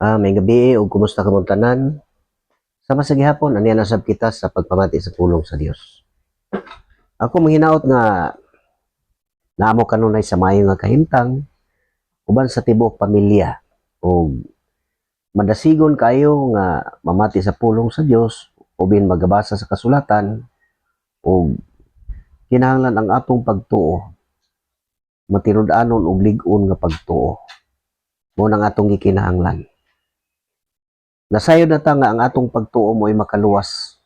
May gabi o kumusta ka mong tanan? Sa masagihapon, aniya nasab kita sa pagpamati sa pulong sa Dios. Ako manghinaot nga naamo kanunay sa maayo nga kahimtang uban sa tibuok pamilya o madasigon kayo nga mamati sa pulong sa Dios ubin magabasa sa kasulatan o kinahanglan ang atong pagtuo matinud-anon og lig-on nga pagtuo. Mo nang atong gikinahanglan. Nasayod na ta nga ang atong pagtuo mo ay makaluwas.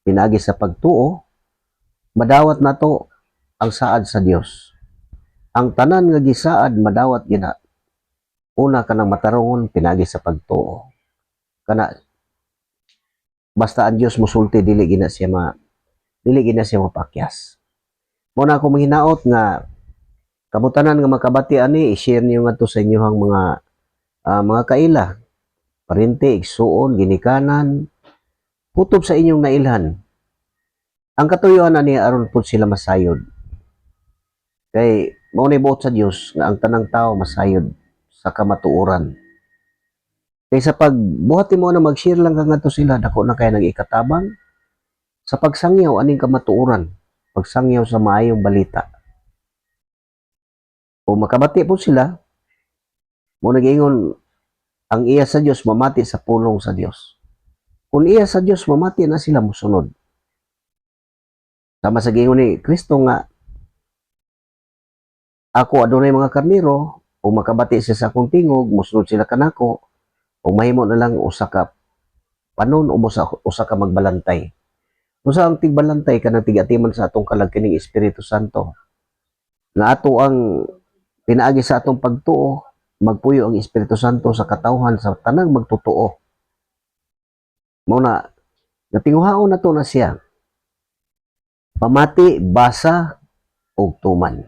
Pinagi sa pagtuo, madawat nato ang saad sa Dios. Ang tanan nga gisaad madawat gina. Una kanang matarongon pinagi sa pagtuo. Kana basta ang Dios musulti dili gina siya mapakyas. Mo na ako manghinaot nga kabutanan nga makabati ani i-share niyo ngadto sa inyohang mga kaila, parente, igsuon, ginikanan, kutob sa inyong nailhan. Ang katuyuan ani aron pud sila masayod. Kay mao ni buot sa Dios nga ang tanang tao masayod sa kamatuoran. Kay sa pagbuhat mo na mag-share lang ka ngadto sila dako na kay nag-ikatabang sa pagsangyaw aning kamatuoran, pagsangyaw sa maayong balita. O makabati po sila, mo nagingon ang iya sa Dios mamati sa pulong sa Dios. Kung iya sa Dios mamati na sila mosunod. Sama sa gingon ni Kristo nga ako adunay mga karniro o makabati siya sa akong tingog, mosunod sila kanako o mahimo na lang usa ka panon o usa ka magbalantay. Usa ang tigbalantay kanang tigatiman sa atong kalagkining Espiritu Santo. Nga ato ang pinaagi sa atong pagtuo, magpuyo ang Espiritu Santo sa katawhan sa tanang magtutuo. Mao na natinguhaon nato na siya. Pamati, basa ug tuman.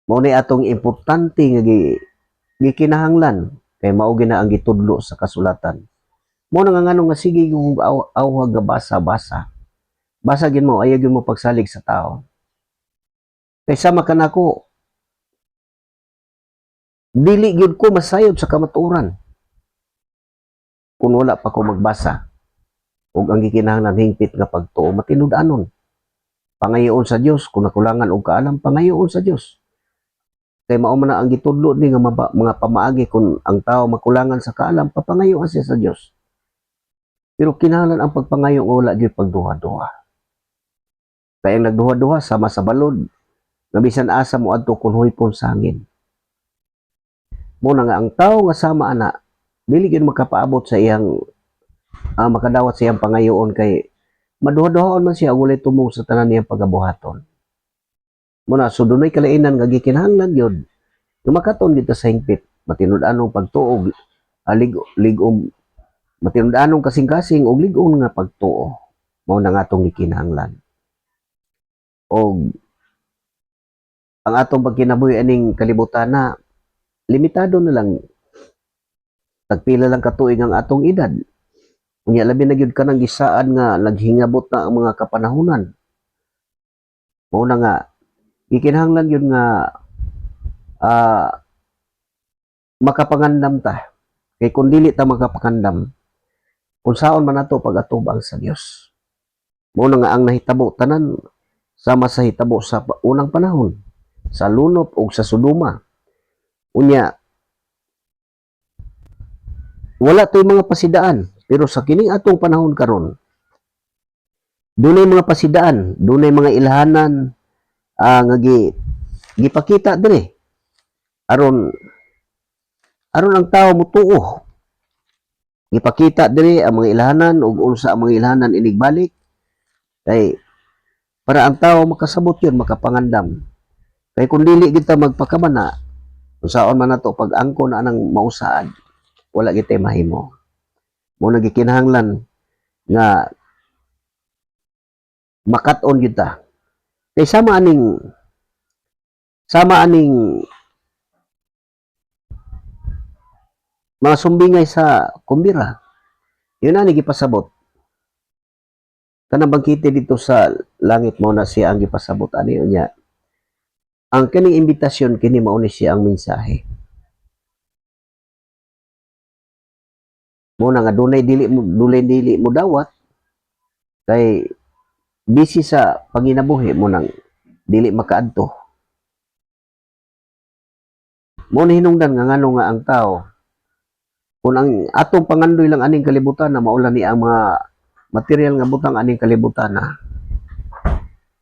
Mao ni atong importante nga gikinahanglan kay mao gina ang gitudlo sa kasulatan. Mo na nga nganong nga sige yung awhag nga basa-basa. Basa gid mo, ayaw gid mo pagsalig sa tao. Kay sama ka nako, dili gyud ko masayod sa kamatuoran. Kung wala pa ko magbasa. Ug ang gikinahanglan hingpit nga pagtuo matinud-anon. Pangayoon sa Dios, kung nakulangan og kaalam, pangayoon sa Dios. Kay mao man ang gitudlo ni nga mga pamaagi kung ang tao makulangan sa kaalam, papangayoon siya sa Dios. Pero kinahanglan ang pagpangayo nga wala gyud pagduha-duha. Kaya ang nagduha-duha sama sa balod, nga bisan asa mo adto kun huypon sa hangin. Mo na nga ang tao nga sama ana, dili gyud makapaabot sa iyang makadawat sa iyang pangayoon kay maduha-duhaon man siya walay tumong sa tanan niyang pagabuhaton. Mo na so dunay kalainan nga gikinahanglan gyud nga makaton dito sa hingpit, matinud-anong pagtuo, ligom matinud-anong kasing-kasing og lig-on nga pagtuo. Mao na nga atong gikinahanglan. Og ang atong pagkinabuhi aning kalibutan na limitado na lang tagpila lang katuig ang atong edad. Unya labi na gyud kanang gisaad nga naghingabot na ang mga kapanahunan. Mao na nga gikinahanglan gyud nga makapangandam ta. Kay kung dili ta makapangandam, kung saon man nato pag-atubang sa Dios. Mao na nga ang nahitabo tanan sama sa hitabo sa unang panahon, sa lunop ug sa Sodoma. Unya wala to'y mga pasidaan, pero sa kining atong panahon karon, dunay mga pasidaan, dunay mga ilhanan nga gipakita dire aron ang tao mutuo. Gipakita dire ang mga ilhanan ug unsa ang mga ilhanan inigbalik kay para ang tao makasabot yun, makapangandam. Kay kung dili kita magpakamana, kung saon man nato pag-angko na anang mausaad, wala kita mahimo. Mo nagikinahanglan nga makat-on kita. Kay sama aning mga sumbingay sa kumbira. Yun na gipasabot. Kanang bangkite dito sa langit mo na siya ang gipasabot ani niya. Ang kining imbitasyon kini mao ni siya ang mensahe. Mo na nga dunay dili mo dawat kay busy sa panginabuhi mo nang dili makaadto. Mo ni hinungdan nga ngano nga ang tao kung ang atong pangandoy lang aning kalibutan na maulan ni ang mga material nga butang aning kalibutan na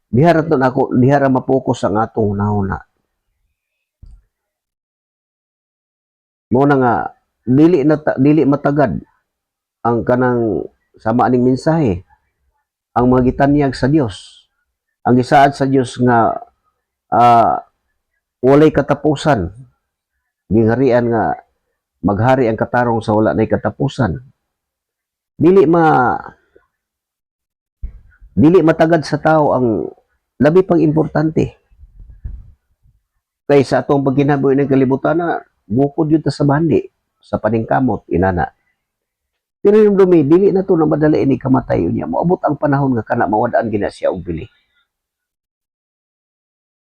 dihara mapokus ang atong hunahuna. Mo na nga dili matagad ang kanang sama aning mensahe, ang mga gitanyag sa Dios, ang gisaad sa Dios nga walay katapusan, gingharian nga maghari ang katarong sa wala nay katapusan. Dili matagad sa tao ang labi pang importante kay sa atong pagkinabuhi ng kalibutan na bukod yun ta sa bandi sa paningkamot inana. Pero yung dumi, dili na to na madali ini kamatay niya. Moabot ang panahon nga kana mawadaan gina siya og bili.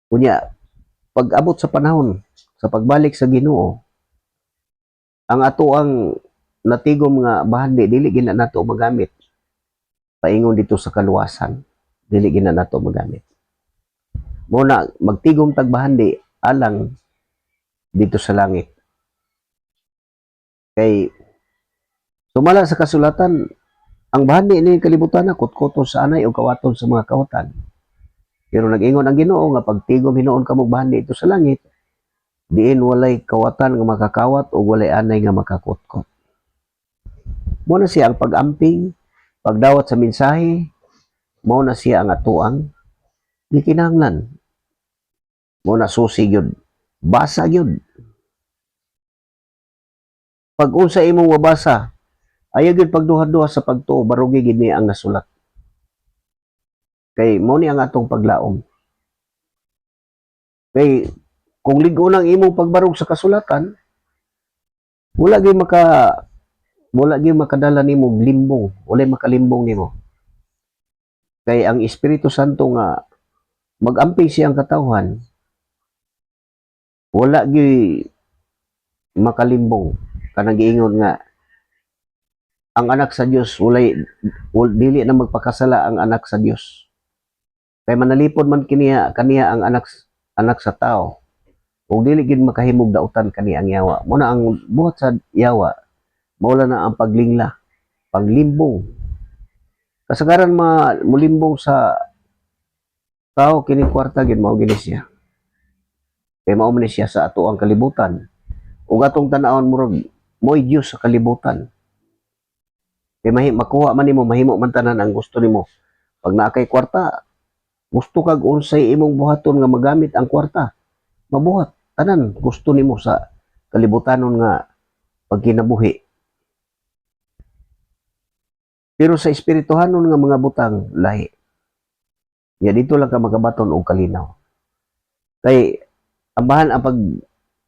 Kunya, pag abot sa panahon sa pagbalik sa Ginoo, ang ato ang natigom nga bahandi dili gina nato magamit paingon dito sa kaluwasan, dili gina nato magamit. Muna magtigom tag bahandi alang dito sa langit. Kay sumala sa kasulatan, ang bahandi ni kalibutan na kutkuton sa anay o kawaton sa mga kawatan. Pero nag-ingon ang Ginoo nga pagtigom hinuon kamo bahandi ito sa langit, diin walay kawatan nga makakawat o walay anay nga makakutkot. Muna siya ang pag-amping, pagdawat sa mensahe, muna siya ang atuang gikinahanglan. Muna susi gyud, basa gyud. Pag unsa imong mabasa, ayaw gyud pagduha-duha sa pagtuo, barugi gid ni ang nasulat. Kay mo ni ang atong paglaom. Kay kung ligo nang imong pagbarog sa kasulatan, wala gyud makadala nimo limbong, wala makalimbong nimo. Kay ang Espiritu Santo nga mag-amping siyang katawhan, wala gyud makalimbong. Kanang giingon nga ang anak sa Dios dili na magpakasala ang anak sa Dios. Kay manalipod man kaniya ang anak sa tao. Ug dili gid makahimog dautan kani ang yawa. Muna ang buhat sa yawa, maula na ang paglingla, paglimbong. Kasagaran mulimbong sa tao kini kwarta gid mao gini siya. Kay mao man siya sa ato ang kalibutan. Ug atong tan-awon murag mo'y Dios sa kalibutan. Kay makuha man nimo, mahimo man tanan ang gusto nimo. Pag naa kay kwarta, gusto kag unsay imong buhaton nga magamit ang kwarta, mabuhat tanan gusto nimo sa kalibutanon nga pagkinabuhi. Pero sa espirituhanon nga mga butang lahi. Ya dito lang ka makabaton og kalinaw. Kay ambahan ang pag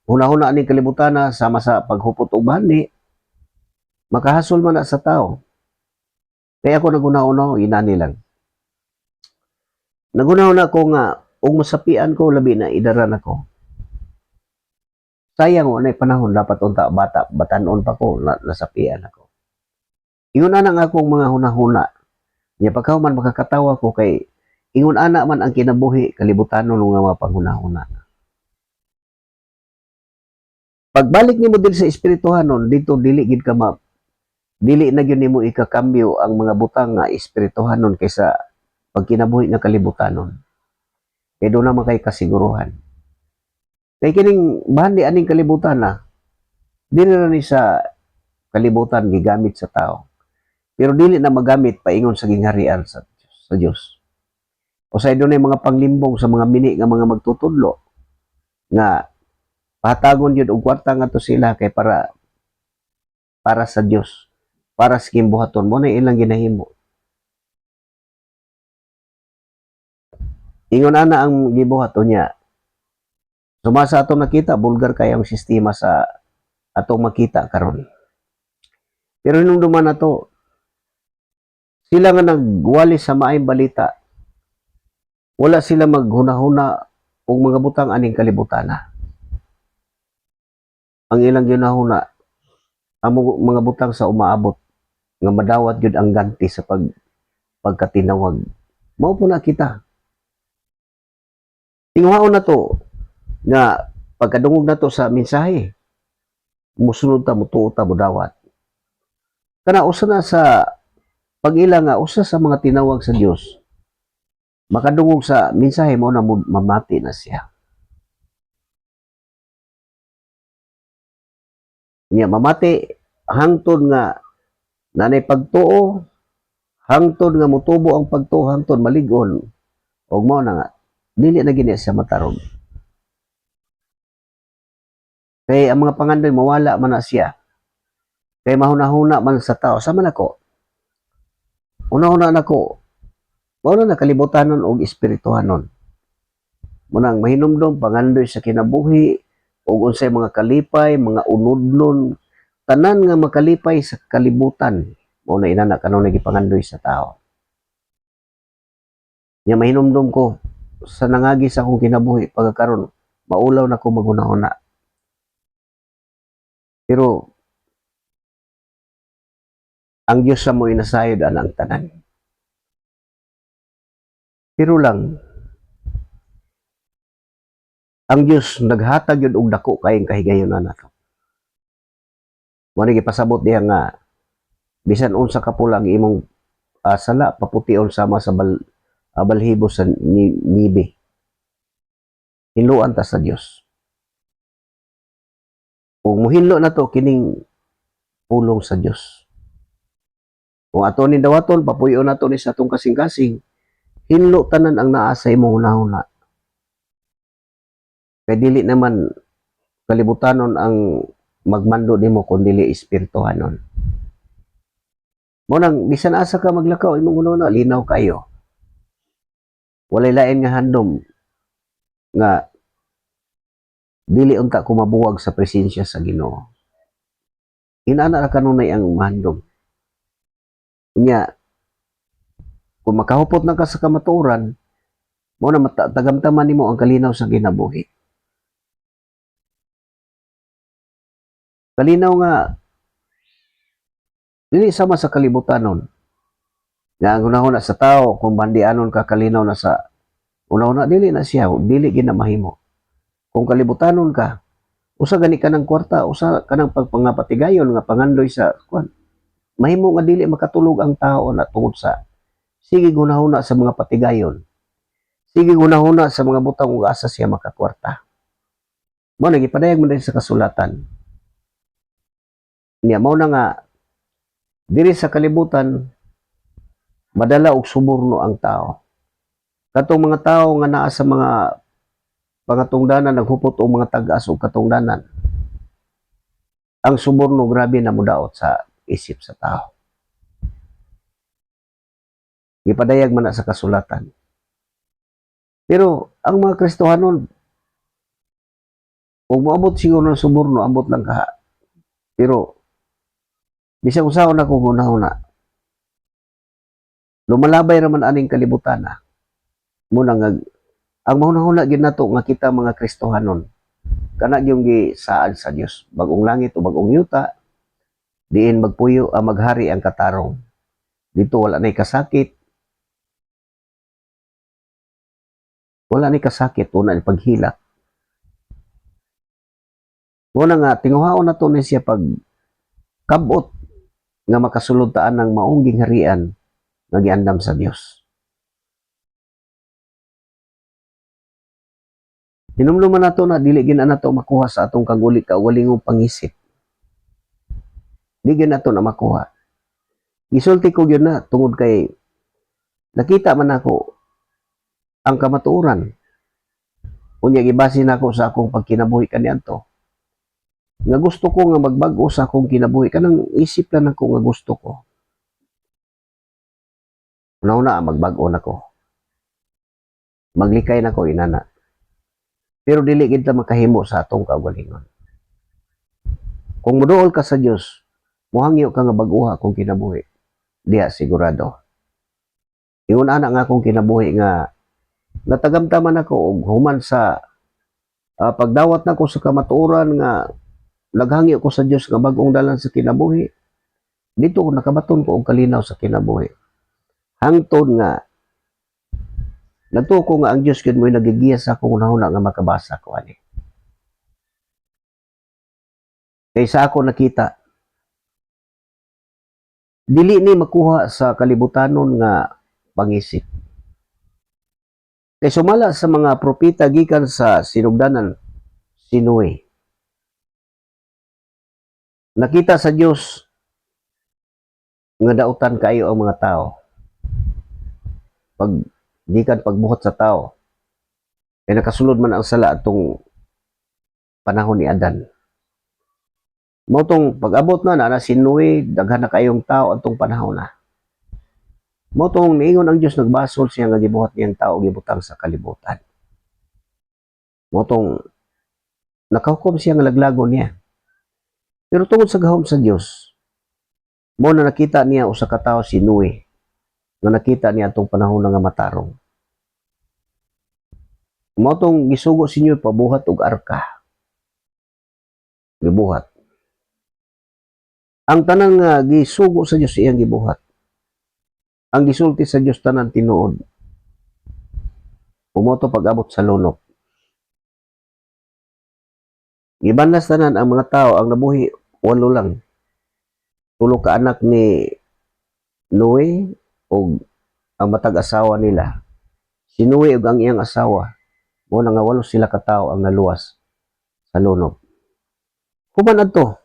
hunahuna aning kalibutan na sama sa paghupot og bahandi, makahasol man na sa tao. Kaya ako naguna-una, inani lang. Naguna-una ko nga, ug masapian ko, labi na idaran ako. Sayang mo na panahon, dapat unta batanon pa ko, nasapian ako. Ingon ana nga akong mga hunahuna. Niya pagkaw man makakatawa ko kay ingon ana man ang kinabuhi, kalibutanon nga mapanghunahuna. Pagbalik nimo din sa espirituhanon, dito dili gid ka dili na gyud nimo ikakambyo ang mga butang nga espirituhanon kaysa pagkinabuhi nga kalibutanon. Kay doon naman kay kasiguruhan. Kay kining bahandi aning kalibutan na, dili na ni sa kalibutan gigamit sa tao. Pero dili na magamit paingon sa gingharian sa Dios. O sa doon ay mga panglimbong sa mga mini nga mga magtutudlo nga pahatagon yun og kwarta nga to sila kay para sa Dios, para sa kimbuhaton mo na ilang ginahimo. Ingon ana ang gibuhaton niya. Sumasa atong nakita, bulgar kay ang sistema sa atong makita karon. Pero nung duman na to, sila nga nagwali sa maayong balita, wala sila maghunahuna og mga butang aning kalibutana. Ang ilang ginahuna, ang mga butang sa umaabot nga madawat gyud ang ganti sa pagkatinawag. Mao po na kita. Tinghaon na to nga pagkadungog na to sa mensahe, musunod ta, mutuo ta, mudawat. Kana usa na sa pag-ila nga usa sa mga tinawag sa Dios, makadungog sa mensahe mo na mamati na siya. Nya mamati hangtod nga nanay pagtuo, hangtod nga mutubo ang pagtuo, hangtod malig-on, ug mao na nga dili na gini siya matarog. Kay ang mga pangandoy mawala man na siya. Kay mahuna-huna man sa tao. Sama na ko. Una-una na ko. Mao na nakalibutanon og espirituhanon. Munang mahinumdom pangandoy sa kinabuhi ug unsay mga kalipay, mga unudnon, tanan nga makalipay sa kalibutan. Mao na inana kanon nagipangandoy sa tao. Nya mahinumdom ko sa nangagi sa akong kinabuhi pagkakaron maulaw na ko maghuna-huna. Pero ang Diyos sa mo inasayod ang tanan. Pero lang, ang Diyos naghatag yun og dako kayong kahigayon na nato. Muna gipasabot diha nga, bisan unsa ka pula ang imong sala, papution sama sa balhibo sa nibe. Hinluan ta sa Diyos. Kung muhinlo na to, kining pulong sa Diyos. Kung ato ni dawaton, papuyo na to ni sa atong kasing-kasing, hinlo tanan ang naa sa imong hunahuna. Kay dili naman kalibutanon ang magmando nimo kun dili espirituhanon. Mo nang bisan asa ka maglakaw imong hunahuna, linaw kayo. Walay lain nga handom nga dili unta ko mabuwag sa presensya sa Ginoo. Inana ra kanunay ang handom. Nya kung makahupot na ka sa kamatuoran, mo na tagamtaman nimo ang kalinaw sa kinabuhi. Kalinaw nga dili sama sa kalibutanon. Nga ang hunahuna sa tao kung bandianon ka kalinaw na sa una-una dili na siya, dili ginamahimo. Kung kalibutanon ka, usa gani ka ng kwarta, usa ka ng pagpangapatigayon nga pangandoy sa kwan. Mahimo nga dili makatulog ang tao na tungod sa sige gunahuna sa mga patigayon. Sige gunahuna sa mga butang ug asa siya makakwarta. Mao na gipadayag man din sa kasulatan. Niya mao na nga diri sa kalibutan madala og suborno ang tao. Katong mga tao nga naa sa mga pangatungdanan naghupot og mga tag-as og katungdanan. Ang suborno grabe na mudaot sa isip sa tao. Gipadayag man na sa kasulatan. Pero ang mga Kristohanon kung moabot siguro ng suborno ambot lang kaha. Pero bisag usaon ako hunahuna. Lumalabay raman aning kalibutan na. Muna nga ang mahunahuna gid nato nga kita mga Kristohanon kana gyung gisaad sa Dios bagong langit o bagong yuta diin magpuyo maghari ang katarong dito wala nay kasakit wala ni paghilak muna nga tinguhaon nato ni siya pag kabot nga makasulod taan ng maong gingharian nga giandam sa Dios. Hinumluman nato na dili gina nato makuha sa atong kaguli-kawalingong pangisip. Di gina nato na makuha. Gisulti ko gyud na tungod kay nakita man ako ang kamatuoran. Unya gibase nako sa akong pagkinabuhi kaniadto. Nga gusto ko nga magbag-o sa akong kinabuhi kanang isip lang ako nga gusto ko. Una-una magbag-o nako. Maglikay nako inana. Pero dili gid ta makahimo sa atong kaugalingon. Kung moduol ka sa Dios, mohangyo ka nga bag-uha kung kinabuhi. Diha sigurado. Ingon ana nga akong kinabuhi nga natagamtaman ako og human sa pagdawat nako sa kamatuoran nga naghangyo ko sa Dios nga bag-ong dalan sa kinabuhi. Dito ko nakabaton ko og kalinaw sa kinabuhi. Hangtod nga nagtuo ko nga ang Dios gid mo'y nagigiya sa akong hunahuna nga makabasa ko ani. Kay sa ako nakita, dili ni makuha sa kalibutanon nga pangisip. Kay sumala sa mga propeta gikan sa sinugdanan, si Noe. Nakita sa Dios nga dautan kayo ang mga tao. Pag gikan pagbuhat sa tao, kay nakasulod man ang sala atong panahon ni Adan. Motong pag-abot na si Noe, daghan na kayong tao atong panahon na. Motong niingon ang Dios nagbasol siya nga gibuhat niyang tao gibutang sa kalibutan. Motong nakahukom siya nga laglagon niya. Pero tungod sa gahom sa Dios, mo na nakita niya usa ka tawo si Noe nga nakita niya atong panahon nga matarong. Motong gisugo si Noe pabuhat og arka. Gibuhat. Ang tanang nga gisugo sa Dios iyang gibuhat. Ang gisulti sa Dios tanan tinuod. Pumoto pag-abot sa lunok. Gibanlas tanan ang mga tao ang nabuhi 8 lang. 3 ka anak ni Noe o ang matag asawa nila. Si Noe ug ang iyang asawa. Mo nga 8 sila ka tawo ang naluwas sa lunok. Human adto.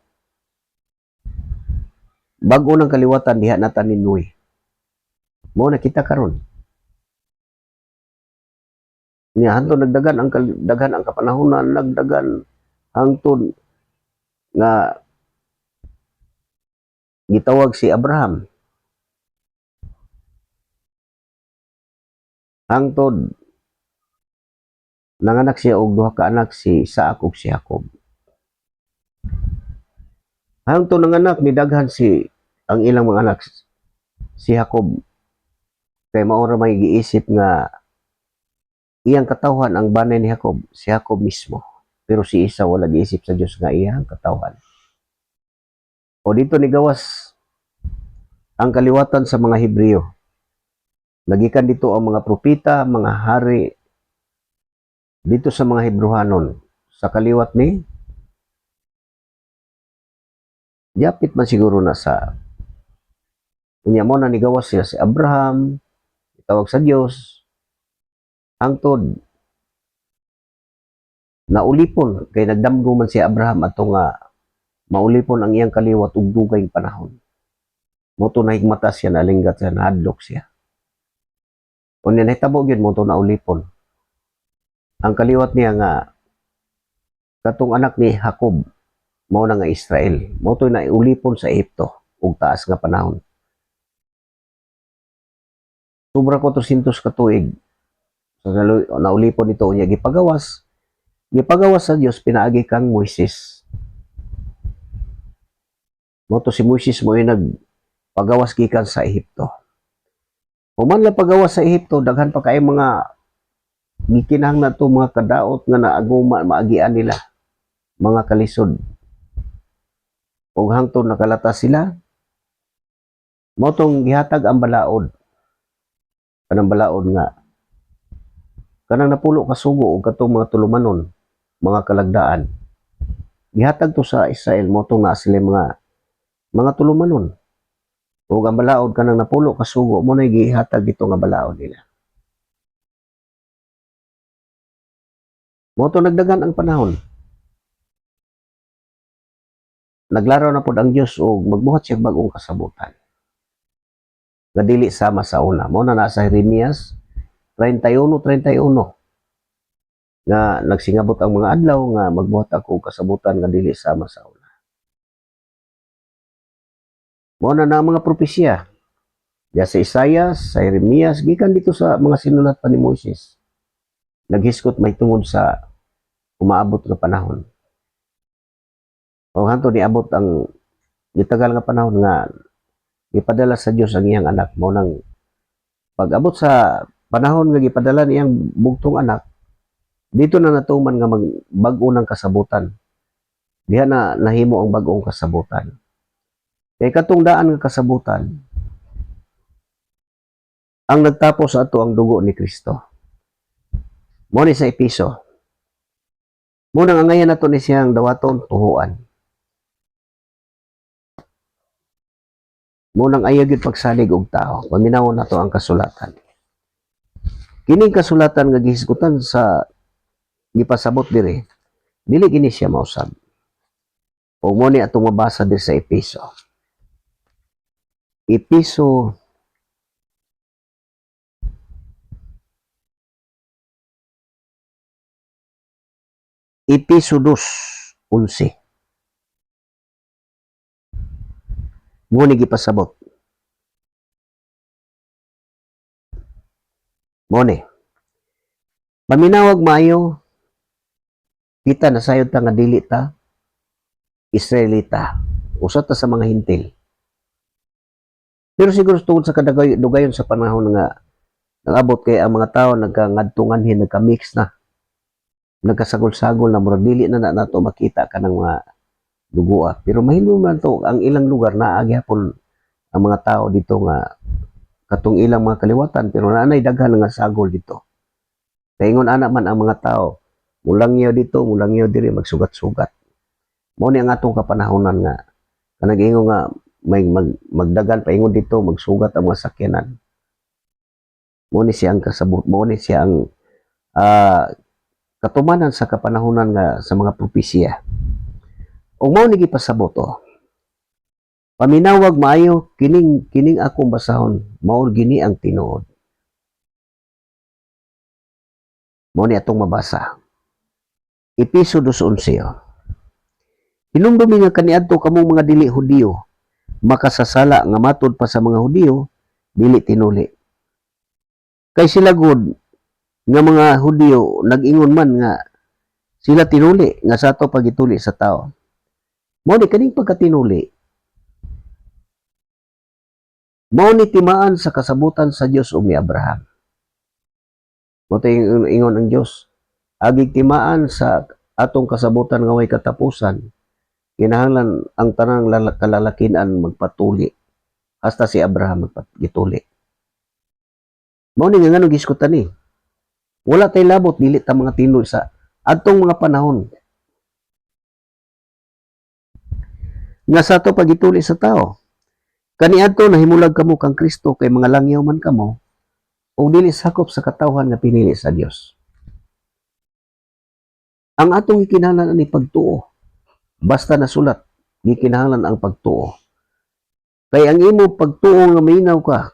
Bag-o ng kaliwatan diha nata ni Noe. Mo nakita karon. Niya hangtod nagdagan ang kapanahonan, nagdagan hangtod nga gitawag si Abraham. Hangtod nanganak siya og 2 ka anak si Isaac ug si Jacob. Hangtod nanganak ni daghan si ang ilang mga anak si Jacob. Kay mao ra may giisip nga iyang katawhan ang banay ni Jacob, si Jacob mismo. Pero si Esau wala giisip sa Dios nga iyang katawhan. O dito ni gawas ang kaliwatan sa mga Hebreo. Nagikan dito ang mga propeta, mga hari dito sa mga Hebrehanon. Sa kaliwat ni Yapit man siguro na sa unya mo na ni gawas siya si Abraham, itawag sa Dios. Hangtod naulipon kay nagdamgo man si Abraham ato nga maulipon ang iyang kaliwat ug dugay panahon. Moto na higmata siya nalinggat siya nahadlok siya. Unya nahitabo gyud moto na ulipon. Ang kaliwat niya nga katong anak ni Jacob mao na nga Israel. Moto na ulipon sa Ehipto ug taas nga panahon. Sobra 400 ka tuig. So naulipon nito unya gipagawas sa Dios pinaagi kang Moises. Moto si Moises mo nagpagawas gikan sa Ehipto. Human lang pagawas sa Ehipto, daghan pa kay mga gikinahanglan to mga kadaot nga naaguma maagian nila, mga kalisod. Ug hangtod nakalata sila, motong gihatag ang balaod. Kanang balaod nga kanang napulo ka sugo ug katong mga tulumanon, mga kalagdaan. Gihatag to sa Israel motong na sila mga tulumanon. Ug ang balaod kanang napulo ka sugo mo na gihatag dito nga balaod nila. Moto nagdagan ang panahon. Naglaraw na pod ang Dios og magbuhat siya bag-ong kasabutan. Nga dili sama sa una. Mo na nasa Jeremias 31:31 nga nagsingabot ang mga adlaw nga magbuhat ako og kasabutan nga dili sama sa una. Mo na mga propesya. Ya sa Isaias, sa Jeremias, gikan dito sa mga sinulat pa ni Moises. Naghiskot may tungod sa umaabot nga panahon. O hanto niabot ang gitagal nga panahon nga gipadala sa Dios ang iyang anak. Mo nang pag-abot sa panahon nga gipadala niyang bugtong anak, dito na natuman nga magbag-o ng kasabutan. Diha na nahimo ang bag-ong kasabutan. Kay katong daan nga kasabutan, ang nagtapos sa ato ang dugo ni Kristo. Mo ni sa Episo. Munang angayan nato ni siyang dawaton tuhuan. Munang ayaw gyud pagsalig og tao. Paminawon nato ang kasulatan. Kining kasulatan nga gihisgutan sa gipasabot diri, dili kini siya mausab. O mo ni atong mabasa diri sa Episo. Episo Episo 2:11. Mo ni gipasabot. Mo ni. Paminawag maayo kita nasayod ta nga dili ta Israelita. Usa ta sa mga hintil. Pero siguro tungod sa kadugayon sa panahon nga nag-abot kay ang mga tao nagkangadtunganhin, nagka-mix na. Nagkasagol-sagol na murag dili na nato makita kanang mga dugua. Pero mahimo man to ang ilang lugar naa gyapon ang mga tao dito nga katong ilang mga kaliwatan pero naanay daghan nga sagol dito. Kaingon ana man ang mga tao, mulangyaw dito, mulangyaw diri magsugat-sugat. Mao ni ang atong kapanahonan nga kanang ingon nga may magdagan paingon dito magsugat ang mga sakyanan. Mao ni siya ang kasabot, mao ni siya ang katumanan sa kapanahonan nga sa mga propesya. O mao ni gipasabot paminawag maayo kining akong basahon mao gini ang tinuod. Mao ni atong mabasa. Episo 2:11. Hinumdumi nga kaniadto kamong mga dili Hudiyo makasasala nga matud pa sa mga Hudiyo dili tinuli. Kay sila gud nga mga Hudiyo nag-ingon man nga sila tinuli nga sa ato pagituli sa tao. Mao ni kaning pagkatinuli. Mao ni timaan sa kasabutan sa Dios ug ni Abraham. Mao ingon ang Dios, agig timaan sa atong kasabutan nga way katapusan. Kinahanglan ang tanang kalalakinan magpatuli hasta si Abraham magpatuli. Mao ni nga ngano giskutan ni. Wala tay labot dili ta mga tinuod sa adtong mga panahon. Nga sa ato pagituli sa tao. Kaniadto nahimulag kamo kang Kristo kay mga langyaw man kamo o dili sakop sa katawhan nga pinili sa Dios. Ang atong gikinahanglan ani pagtuo. Basta nasulat, gikinahanglan ang pagtuo. Kay ang imo pagtuo nga minaw ka,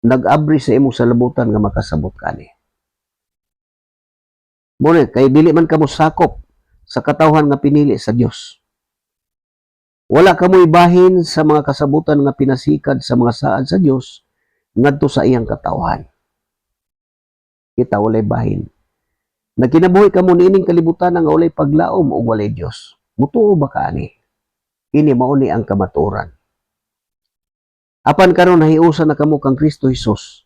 nag-abri sa imo salabutan nga makasabot kani. Muna, kay dili man kamo sakop sa katawhan nga pinili sa Dios. Wala kamoy bahin sa mga kasabutan nga pinasikad sa mga saad sa Dios ngadto sa iyang katawhan. Kita walay bahin. Nagkinabuhi kamo niining kalibutan nga walay paglaom o walay Dios. Mutuo ba kaani? Ini mao ni ang kamatuoran. Apan karon nahiusa na kamo kang Kristo Jesus.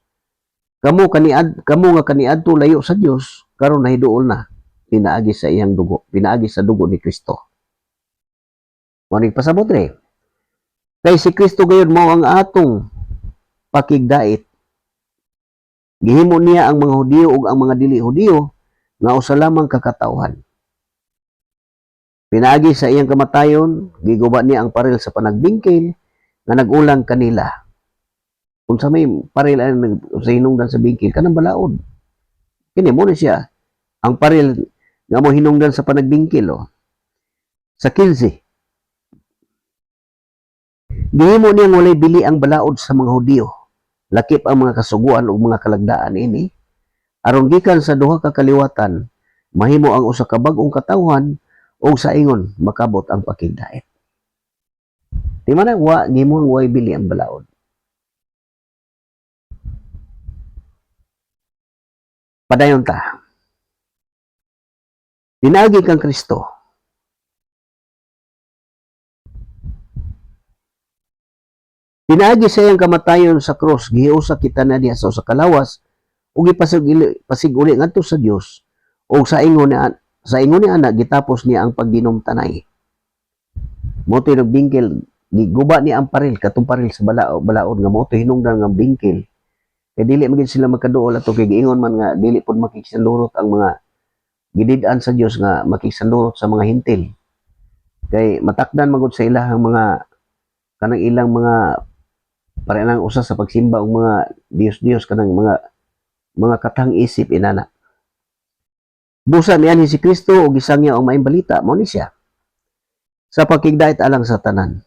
Kamo nga kaniadto layo sa Dios, karon nahiduol na pinaagi sa iyang dugo, pinaagi sa dugo ni Kristo. Mao ni pasabot re. Kay si Kristo gayud mao ang atong pakigdait. Gihimo niya ang mga Hudiyo ug ang mga dili Hudiyo nga usa lamang kakatawhan. Pinaagi sa iyang kamatayon, giguba niya ang paril sa panagbingkil nga nagulang kanila. Kung sa may paril ang sa hinungdan sa bingkil, kanang balaod. Kini mo na siya. Ang paril nga mo hinungdan sa panagbingkil. Sa 15. Gihimo niya walay bili ang balaod sa mga Hudiyo. Lakip ang mga kasuguan o mga kalagdaan ini. Aron gikan sa duha ka kaliwatan, mahimo ang usa ka bag-ong katawhan o sa ingon makabot ang pakigdait. Di man wa gihimo way bili ang balaod. Padayon ta. Pinaagi kang Kristo. Pinaagi sa iyang kamatayon sa krus, gihiusa kita na diha sa usa ka lawas ug ipasig uli ngadto sa Dios ug sa ingon sa ingon ni anak gitapos niya ang pagginom-tanay. Moto nagbingkil, giguba ni ang paril, katong paril sa balaod nga moto hinungdan nga bingkil. Kay dili magid sila magkaduol ato kay giingon man nga dili pud makikisandurot ang mga gidid-an sa Dios nga makikisandurot sa mga hintil. Kay matakdan magud sa ilahang mga kanang ilang mga pareanang usa sa pagsimba og mga Dios-Dios kanang mga katang isip inana. Busa niyan si Kristo og gisangya ang maayong balita mao ni siya sa pakigdait alang sa tanan.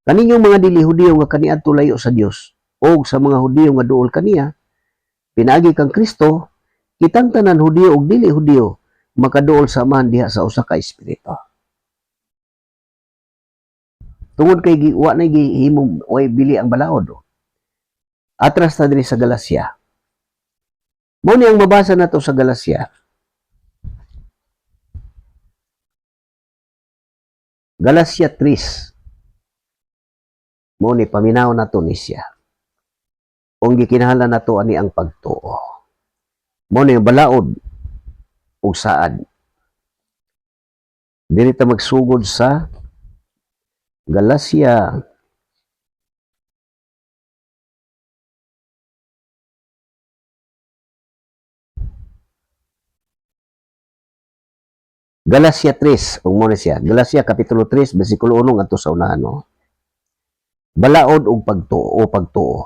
Kaninyong mga dili Hudiyo nga kaniadto layo sa Dios o sa mga Hudiyo nga duol kaniya, pinaagi kang Kristo, kitang tanan Hudiyo ug dili Hudiyo makaduol sa man diha sa usa ka espiritu. Tungod kay wa na gihimong way bili ang balaod. Atras ta diri sa Galacia. Mao ni ang mabasa nato sa Galacia. Galacia 3. Mao ni paminaw nato ni siya. Kung gikinahanglan nato ani ang pagtuo. Mao ni balaod ug saad. Dili ta magsugod sa Galacia Galacia 3, ug mo siya. Galacia kapitulo 3 bersikulo 1 ngadto sa unahan no. Balaod ug pagtuo.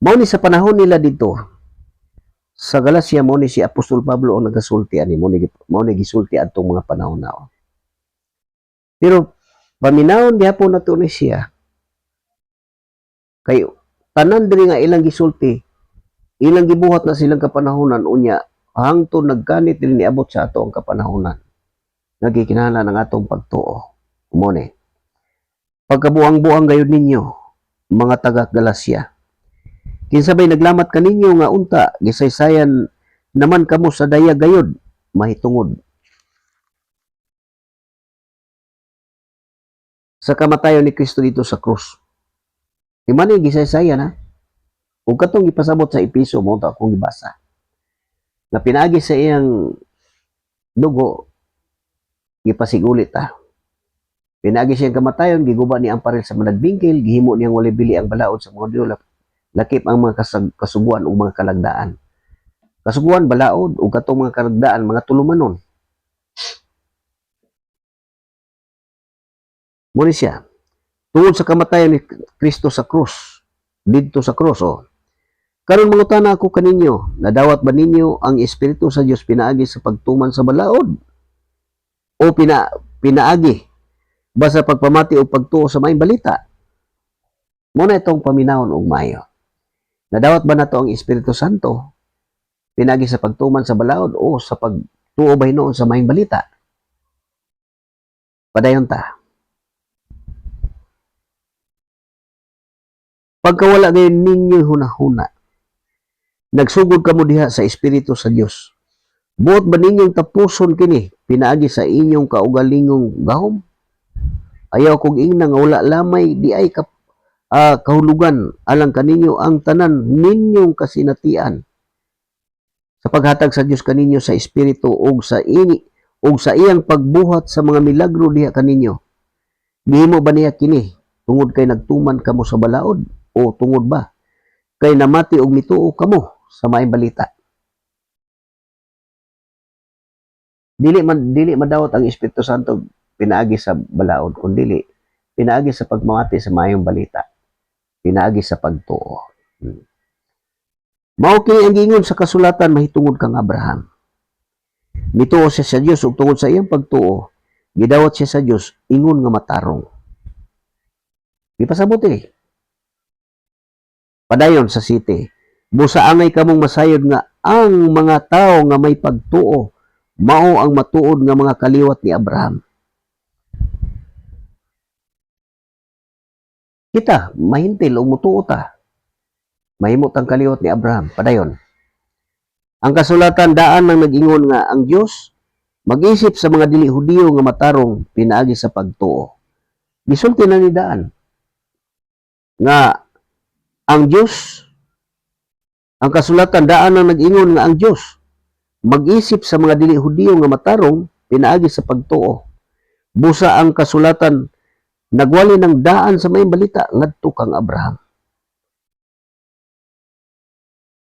Mao ni sa panahon nila dito sa Galacia mo ni si Apostol Pablo ang nagasulti ani mo ni gisulti adtong mga panahon na. Pero paminawon gihapon nato ni siya. Kay tanan diri nga ilang gisulti, ilang gibuhat na silang kapanahonan unya hangtod nagkanit dili niabot sa ato ang kapanahonan. Nagikinahanglan ang atong pagtuo. Mo ni. Pagkabuang-buang gayud ninyo mga taga Galacia. Kinsabay naglamat kaninyo nga unta gisaysayan naman kamo sa daya gayod mahitungod sa kamatayon ni Kristo dito sa krus. Imani gisaysayan ha. Ug katong ipasabot sa Episo mo ta akong gibasa. Na pinaagi sa iyang dugo gipasigulit ha. Pinaagi siyang kamatayon giguba ni ang paril sa managbingkil gihimo niyang walay bili ang balaod sa mga Dios lakip ang mga kasuguan o mga kalagdaan. Kasuguan, balaod, o katong mga kalagdaan, mga tulumanon. Muna siya, tungod sa kamatayan ni Kristo sa krus, dito sa krus, karon mangutana ako kaninyo, nadawat ba ninyo ang Espiritu sa Dios pinaagi sa pagtuman sa balaod? O pinaagi ba sa pagpamati o pagtuo sa maayong balita? Muna itong paminawon og maayo. Nadawat ba nato ang Espiritu Santo pinagi sa pagtuman sa balaod o sa pagtuo ba hinoon sa maayong balita? Padayon ta. Pagkawala gayon ninyo hunahuna, nagsugod kamo diha sa Espiritu sa Dios. Buot ba ninyong tapuson kini pinaagi sa inyong kaugalingong gahom? Ayaw kong ingna nga wala lamay di ay kahulugan alang kaninyo ang tanan ninyong kasinatian sa paghatag sa Dios kaninyo sa espiritu ug sa iyang pagbuhat sa mga milagro diha kaninyo. Gihimo ba niya kini tungod kay nagtuman kamo sa balaod o tungod ba kay namati og mituo kamo sa maayong balita? Dili madawat ang Espiritu Santo pinaagi sa balaod kundi pinaagi sa pagmamati sa maayong balita. Pinaagi sa pagtuo. Mao kini ang giingon sa kasulatan mahitungod kang Abraham. Mituo siya sa Dios ug tungod sa iyang pagtuo, gidawat siya sa Dios ingon nga matarong. Ipasabot Padayon sa city. Busa angay kamong masayod nga ang mga tao nga may pagtuo mao ang matuod nga mga kaliwat ni Abraham. Kita, mahintil o mutuo ta. Mahimot ang kaliwat ni Abraham. Padayon. Ang kasulatan daan nang nag-ingon nga ang Dios mag-isip sa mga dili Hudiyo nga matarong pinaagi sa pagtuo. Gisulti na ni daan nga ang Dios, ang kasulatan daan nang nag-ingon nga ang Dios mag-isip sa mga dili Hudiyo nga matarong pinaagi sa pagtuo. Busa ang kasulatan nagwali ng daan sa may balita ngadto kang Abraham.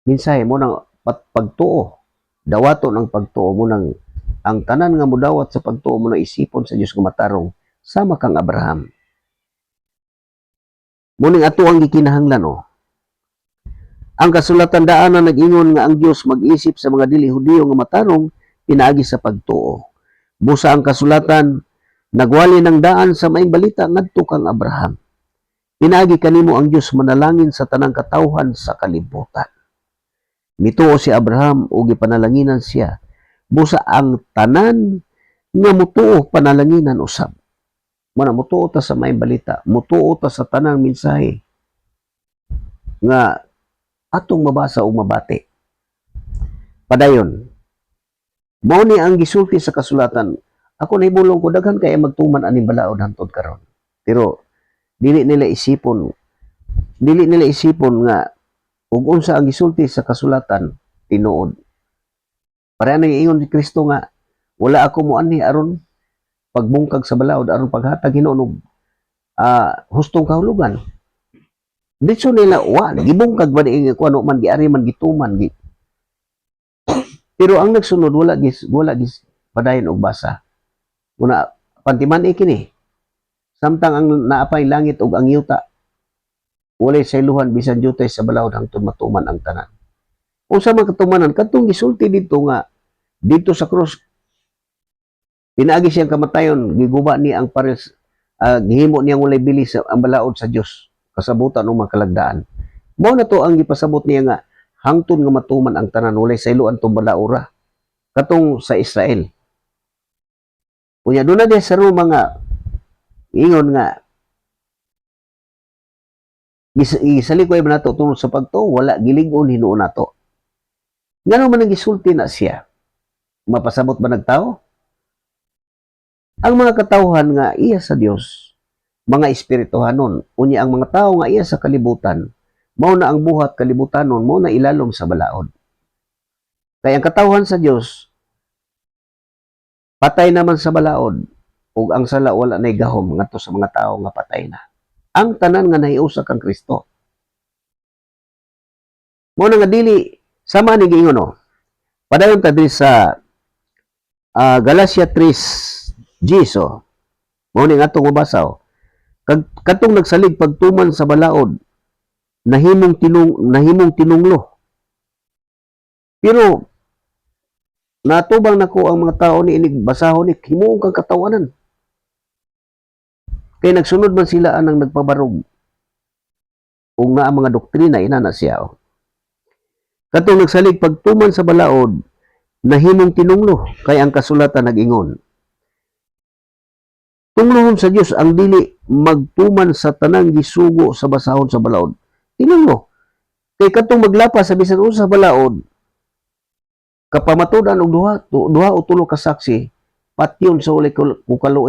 Minsahe mo nang pagtuo, dawato ng pagtuo mo nang ang tanan nga mudawat sa pagtuo mo na isipon sa Dios nga matarong sama kang Abraham. Muning ato ang gikinahanglan Ang kasulatan daan na nag-ingon nga ang Dios mag-isip sa mga dili Hudiyo nga matarong pinaagi sa pagtuo. Busa ang kasulatan nagwali ng daan sa maayong balita ngadto kang Abraham. Pinaagi kanimo ang Dios manalangin sa tanang katawhan sa kalibutan. Mituo si Abraham ug gipanalanginan siya. Busa ang tanan nga mutuo panalanginan usab. Muna mutuo ta sa maayong balita, mutuo ta sa tanang mensahe nga atong mabasa o mabati. Padayon, mao ni ang gisulti sa kasulatan. Ako nahibulong ko daghan kay magtuman aning balaod hangtod karon. Pero dili nila isipon nga ug unsa ang gisulti sa kasulatan tinuod. Para nang ingon si Kristo nga wala ako moanhi aron pagbungkag sa balaod aron paghatag Hinuon hustong kahulugan. Dito nila gibungkag ba ni kuno man giari man gituman pero ang nagsunod wala gis padayon og basa. Una pantiman kini. Samtang ang naapay langit ug ang yuta walay sayluhan bisan jutay sa balaod hangtod matuman ang tanan. Unsa man katumanan kadtong gisulti dito nga dito sa krus pinaagi siyang kamatayon giguba ni ang pares gihimo niyang walay bili sa ang balaod sa Dios kasabutan o makalagdaan. Mao na to ang gipasabot niya nga hangtod nga matuman ang tanan walay sayloan tong balaura katong sa Israel. Unya doon na diya sa Roma nga ingon nga gisalikoy ba nato tungod sa pagtuo wala gilig-on Hinuon nato. Ngano man ang gisulti na siya? Mapasabot ba nagtao? Ang mga katawhan nga iya sa Dios, mga espirituhanon, unya ang mga tao nga iya sa kalibutan, mao na ang buhat kalibutanon, mao na ilalom sa balaod. Kaya ang katawhan sa Dios, patay naman sa balaod, ug ang sala wala nay gahom ngadto sa mga tao nga patay na. Ang tanan nga nahiusa kang Kristo. Mao na nga dili sama ni giingon Padayon ta diri sa Galatia 3:10. Mao ni atong mabasa kadtong nagsalig pagtuman sa balaod nahimong tinunglo. Pero natubang nako ang mga tao ni inig basahon ni himuong kang katawanan. Kay nagsunod man sila anang nagpabarog. Ug na ang mga doktrina ina na siya. Katong nagsalig pagtuman sa balaod nahimong tinunglo kay ang kasulatan nag-ingon. Tunglohon sa Dios ang dili magtuman sa tanang gisugo sa basahon sa balaod. Tinunglo. Kay katong maglapas sa bisan unsa sa balaod kapamatudan og duha o tulo ka saksi patyon sa uli kukaluoy